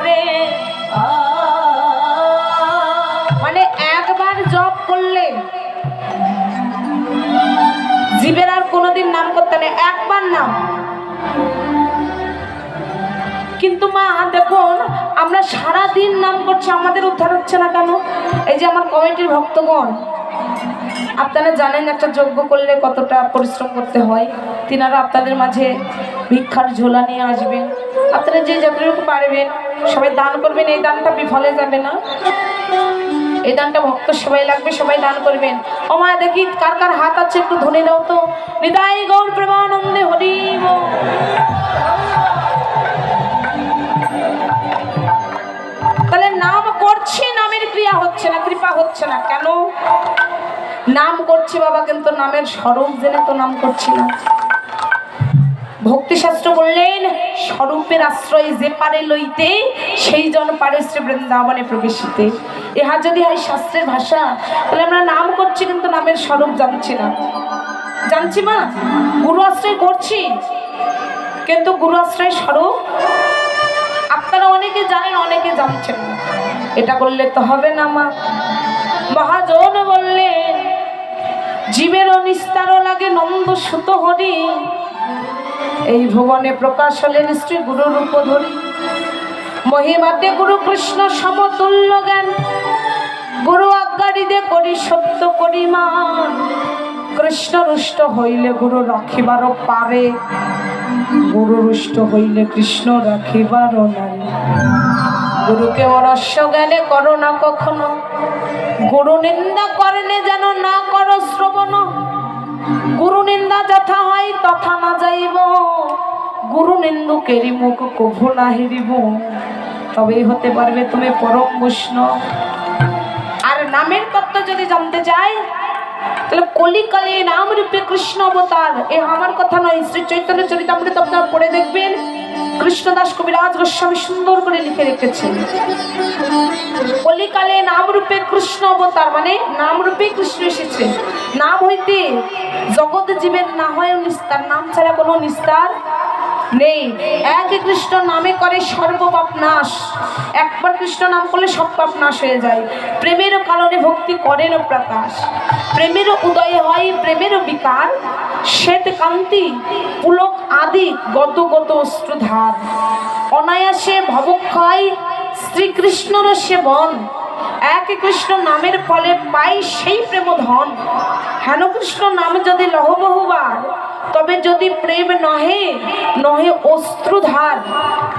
রে। মানে একবার জপ করলে জীবের আর কোনোদিন নাম করতে নেই, একবার নাম। কিন্তু মা দেখুন, আমরা সারা দিন নাম করছি, আমাদের উদ্ধার হচ্ছে না কেন? এই যে আমার কমিটির ভক্তগণ, আপনারা জানেন একটা যজ্ঞ করলে কতটা পরিশ্রম করতে হয়। তিনারা আপনাদের মাঝে ভিক্ষার ঝোলা নিয়ে আসবেন, আপনারা যে যতটুকু পারবেন সবাই দান করবেন। এই দানটা বিফলে যাবে না, এই দানটা ভক্ত সবাই লাগবে, সবাই দান করবেন। ও মা দেখি কার কার হাত আছে, একটু ধনী দাও তো। নিতাই গৌর প্রেমানন্দে হরি বল। তাহলে নাম করছি, নামের ক্রিয়া হচ্ছে না, কৃপা হচ্ছে না কেন? নাম করছি বাবা, কিন্তু নামের স্বরূপ জেনে তো নাম করছি না। ভক্তিশাস্ত্র বললেন, স্বরূপের আশ্রয় যে পারে লইতে, সেই জন পারে শ্রী বৃন্দাবনে প্রবেশিতে। ইহা যদি হয় শাস্ত্রের ভাষা, তাহলে আমরা নাম করছি কিন্তু নামের স্বরূপ জানছি না। জানছি মা, গুরু আশ্রয় করছি কিন্তু গুরু আশ্রয় স্বরূপ আপনারা অনেকে জানেন, অনেকে জানছেন না। এটা করলে তো হবে না মা। মহাজন বললেন, জীবের নিস্তার লাগে নন্দ সুত হরি, এই ভুবনে প্রকাশ হলেন শ্রী গুরু রূপ ধরি। মহিমাতে গুরু কৃষ্ণ সমতুল্য জ্ঞান, গুরু আজ্ঞারিদে করি সত্য পরিমাণ। কৃষ্ণ রুষ্ট হইলে গুরু রাখিবার পারে, গুরু রুষ্ট হইলে কৃষ্ণ রাখিবার নারে। গুরুকে অরস্য জ্ঞানে করো না কখনো, গুরু নিন্দা করলে যেন না করো শ্রবণ। গুরু নিন্দা যথা হয় তথা না যাইব, গুরু নিন্দুকেরই মুখ কভু না হেরিব। তবেই হতে পারবে তুমি পরম বৈষ্ণব। আর নামের তত্ত্ব যদি জানতে চাই, তাহলে কলিকালে নাম রূপে কৃষ্ণ অবতার। এ আমার কথা নয়, শ্রী চৈতন্য চরিতামৃত আপনারা পড়ে দেখবেন, কৃষ্ণদাস কবিরাজ গোস্বামী সুন্দর করে লিখে রেখেছেন। কলিকালে নাম রূপে কৃষ্ণ অবতার, মানে নাম রূপে কৃষ্ণ এসেছে। নাম হইতে জগৎ জীবের না হয় নিস্তার, নাম ছাড়া কোনো নিস্তার নেই। এক কৃষ্ণ নামে করে সর্বপাপ নাশ। একবার কৃষ্ণ নাম করলে সব পাপ নাশ হয়ে যায়। প্রেমের কারণে ভক্তি করেন প্রকাশ, প্রেমের উদয় হয় প্রেমের বিকার। শ্বেত কান্তি পুলক আদি গত গত অশ্রুধার, অনায়াসে ভবক্ষয় শ্রীকৃষ্ণর সেবন। এক কৃষ্ণ নামের ফলে পাই সেই প্রেম ধন। হেন কৃষ্ণ নাম যদি লহ বহুবার, তবে যদি প্রেম নহে নহে অশ্রুধার।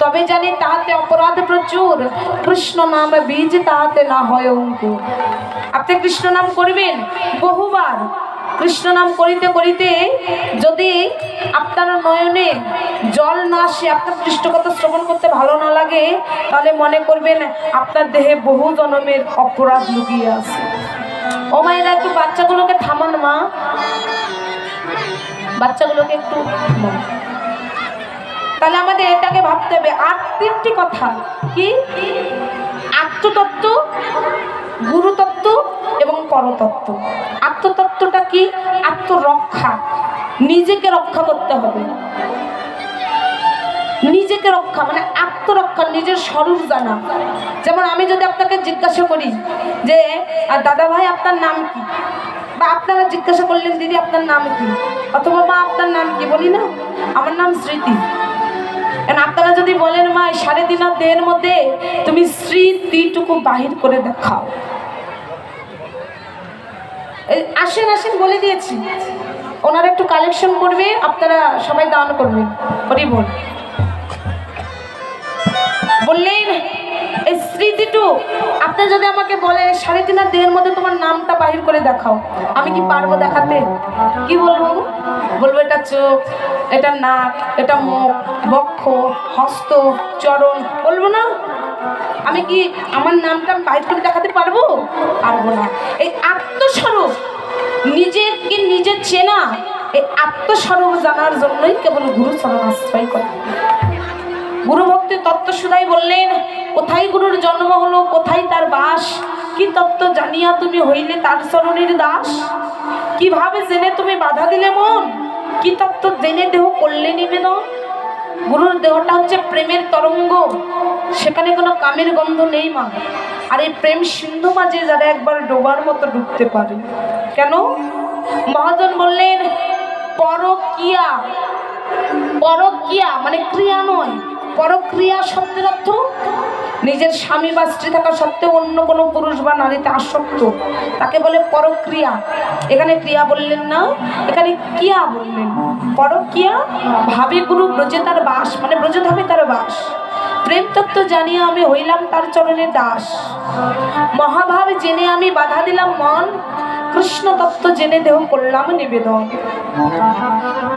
তবে জানি তাহাতে অপরাধ প্রচুর, কৃষ্ণ নাম বীজ তাহাতে না হয় অঙ্কুর। আপনি কৃষ্ণ নাম করবেন বহুবার, কৃষ্ণ নাম করিতে করিতে যদি আপনার নয়নে জল না আসে, আপনার কৃষ্ণ কথা শ্রবণ করতে ভালো না লাগে, তাহলে মনে করবেন আপনার দেহে বহু জন্মের অপরাধ লুকিয়ে আছে। ও মায়েরা একটু বাচ্চাগুলোকে থামান মা, বাচ্চাগুলোকে একটু থামান। তাহলে আমাদের এটাকে ভাবতে হবে। আর তিনটি কথা কি? আত্মতত্ত্ব, গুরুতত্ত্ব এবং পরতত্ত্ব। আত্মতত্ত্বটা কি? আত্মরক্ষা, নিজেকে রক্ষা করতে হবে। নিজেকে রক্ষা মানে আত্মরক্ষা, নিজের স্বরূপ জানা। যেমন আমি যদি আপনাকে জিজ্ঞাসা করি যে দাদা ভাই আপনার নাম কি, বা আপনারা জিজ্ঞাসা করলেন দিদি আপনার নাম কি, অথবা মা আপনার নাম কি, বলি না আমার নাম স্মৃতি। আপনারা যদি বলেন মা 3.5 দেহের মধ্যে তুমি স্মৃতিটুকু বাহির করে দেখাও, আসেন আসেন বলে দিয়েছি। ওনারা একটু কালেকশন করবে, আপনারা সবাই দান করবেন। হরি বল। বললেন এই স্মৃতিটু আপনি যদি আমাকে বলেন 3.5 দেহের মধ্যে তোমার নামটা বাহির করে দেখাও, আমি কি পারবো দেখাতে? কি বলবো? বলবো এটা চোখ, এটা নাক, এটা মুখ, বক্ষ, হস্ত, চরণ, বলবো না? আমি কি আমার নামটা বাহির করে দেখাতে পারবো? পারবো না। এই আত্মস্বরূপ, নিজেকে নিজে চেনা, এই আত্মস্বরূপ জানার জন্যই কেবল গুরু চরণ আশ্রয় করে। গুরু ভক্তি তত্ত্ব সুধাই বললেন, কোথায় গুরুর জন্ম হলো, কোথায় তার বাস, কি তত্ত্ব জানিয়া তুমি হইলে তার চরণের দাস। কিভাবে জেনে তুমি বাধা দিলে মন, কি তত্ত্ব জেনে দেহ করলে নিবেদন। গুরুর দেহটা হচ্ছে প্রেমের তরঙ্গ, সেখানে কোনো কামের গন্ধ নেই মা। আর এই প্রেম সিন্ধু মাঝে যারা একবার ডোবার মতো ডুবতে পারে। কেন? মহাজন বললেন পরক্রিয়া, পরক্রিয়া মানে ক্রিয়া নয়, পরক্রিয়া শব্দের অর্থ নিজের স্বামী বা স্ত্রী থাকা সত্ত্বেও অন্য কোনো পুরুষ বা নারীতে আসক্ত, তাকে বলে পরক্রিয়া। এখানে ক্রিয়া বললেন না, এখানে কিয়া বললেন। পরক্রিয়া ভাবে গুরু ব্রজে তার বাস, মানে ব্রজধামে তার বাস। প্রেম তত্ত্ব জানিয়ে আমি হইলাম তার চরণে দাস। মহাভাব জেনে আমি বাধা দিলাম মন, কৃষ্ণ তত্ত্ব জেনে দেহ করলাম নিবেদন।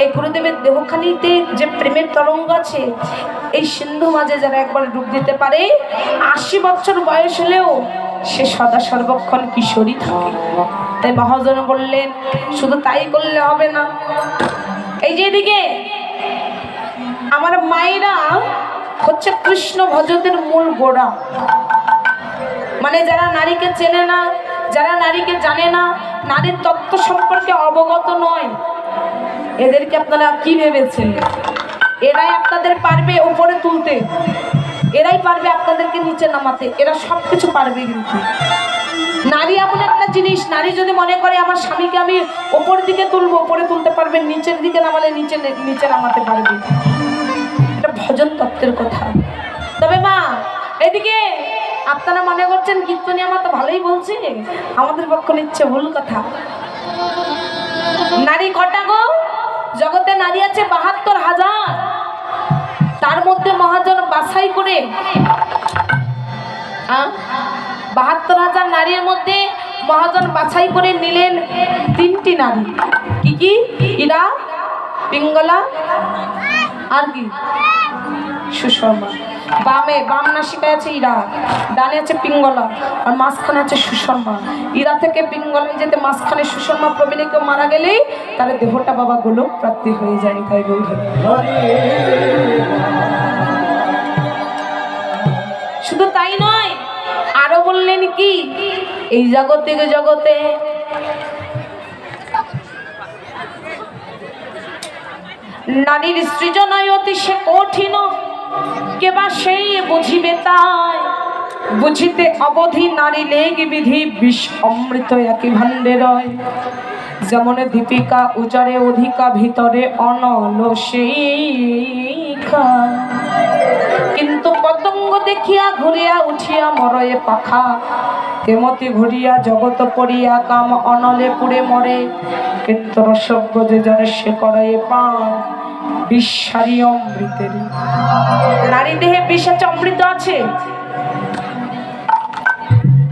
এই গুরুদেবের দেহখানিতে যে প্রেমের তরঙ্গ আছে, এই সিন্ধু মাঝে যারা একবার ডুব দিতে পারে ৮০ বছর বয়স হলেও সে সদা সর্বক্ষণ কিশোরী থাকে। তাই মহাজন বললেন শুধু তাই করলে হবে না। এই যে এদিকে আমার মায়েরা হচ্ছে কৃষ্ণ ভজদের মূল গোড়া, মানে যারা নারীকে চেনে না, যারা নারীকে জানে না, নারীর তত্ত্ব সম্পর্কে অবগত নয়, এদেরকে আপনারা কি ভেবেছেন? এরাই আপনাদের পারবে উপরে তুলতে, এরাই পারবে আপনাদেরকে নিচে নামাতে, এরা সব কিছু পারবে। কিন্তু নারী এমন একটা জিনিস, নারী যদি মনে করে আমার স্বামীকে আমি ওপর দিকে তুলবো, উপরে তুলতে পারবে, নিচের দিকে নামালে নিচে নামাতে পারবে। এটা ভজন তত্ত্বের কথা। তবে মা এদিকে আপনারা মনে করছেন কীর্তনী আমার তো ভালোই বলছে, আমাদের পক্ষ নিচ্ছে ভুল কথা। নারী কটা গো? জগতে নারী আছে ৭২,০০০, তার মধ্যে মহাজন বাছাই করে ৭২,০০০ নারীর মধ্যে মহাজন বাছাই করে নিলেন ৩টি নারী। কি কি? ইরা, পিঙ্গলা আর কি? সুষমা। বাম নাসিকায় আছে ইরা, ডানে আছে পিঙ্গলা, আর মাঝখানে আছে সুষমা। ইরা থেকে পিঙ্গলায় যেতে মাঝখানে সুষমা প্রবীণে কেউ মারা গেলেই তাহলে দেহটা বাবা গোলক প্রাপ্তি হয়ে যায়। তাই বলবেন। শুধু তাই নয়, আরো বললেন কি এই জগতে নারীর সৃজনায় অতি সে কঠিন, কেবা সেই বুঝিবে তাই বুঝিতে অবধি নারী লেগ বিধি বিষ অমৃত একই ভাণ্ডে রয়। যেমন দীপিকা উজারে অধিকা ভিতরে অনল শিখা, কিন্তু পতঙ্গ দেখিয়া ঘুরিয়া উঠিয়া মরয়ে পাখা। কেমতি ঘুরিয়া জগত পড়িয়া কাম অনলে পুড়ে মরে, কিন্তু রসজ্ঞ যে জানে সে করে পান বিশ্বারী অমৃতের। নারী দেহে বিষ আছে, অমৃত আছে।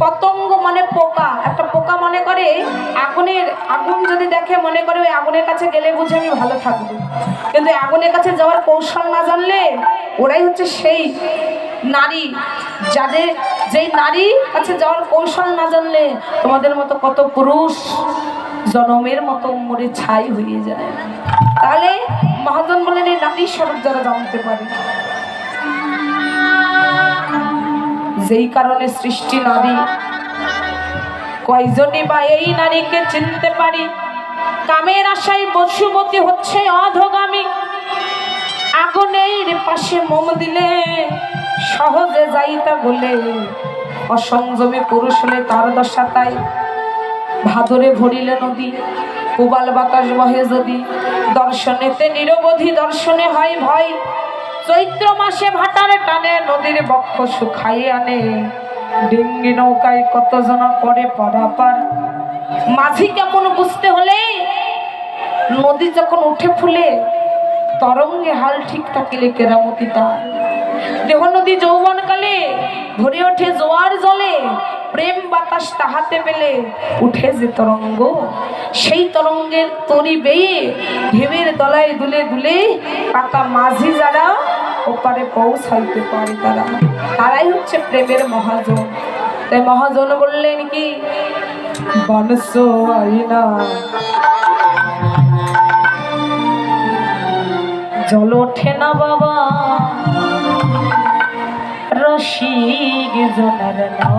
পতঙ্গ মানে পোকা, একটা পোকা মনে করে আগুন যদি দেখে মনে করে ওই আগুনের কাছে গেলে বুঝে আমি ভালো থাকবো, কিন্তু আগুনের কাছে যাওয়ার কৌশল না জানলে ওরাই হচ্ছে সেই নারী, যেই নারী কাছে যাওয়ার কৌশল না জানলে তোমাদের মতো কত পুরুষ জনমের মতো মরে ছাই হয়ে যায়। তাহলে মহাজন বলেন এই নারী স্বরূপ যারা জানতে পারে, যেই কারণে সৃষ্টি নারী, কয়জনই বা এই নারীকে চিনতে পারি। কামের আশায় বসুমতী হচ্ছে অধগামী, আগুনের পাশে মোম দিলে সহজে যাইতা বলে, অসংযমী পুরুষ হলে তার দশা তাই। ভাদরে ভরিলে নদী, প্রবাল বাতাস বহে যদি, দর্শনেতে নিরবধি দর্শনে হয় ভয়। চৈত্র মাসে ভাটারে টানে নদীর বক্ষ শুকাইয়ে আনে, ডিঙ্গি নৌকায় কতজন করে পারাপার। মাঝি কেমন বুঝতে হলে, নদী যখন উঠে ফুলে তরঙ্গে হাল ঠিক থাকিলে কেরামতি তার। দেহ নদী যৌবনকালে ভরে ওঠে জোয়ার জলে, প্রেম বাতাস তাহাতে পেলে উঠে যে তরঙ্গ, সেই তরঙ্গের তরি বেয়ে ঢেউয়ের তলায় দুলে দুলে পাকা মাঝি যারা ওপারে পৌঁছাইতে পারে, তারাই হচ্ছে প্রেমের মহাজন। তাই মহাজন বললেন কি বনস আইনা জল ওঠে না বাবা, রসিক জনের না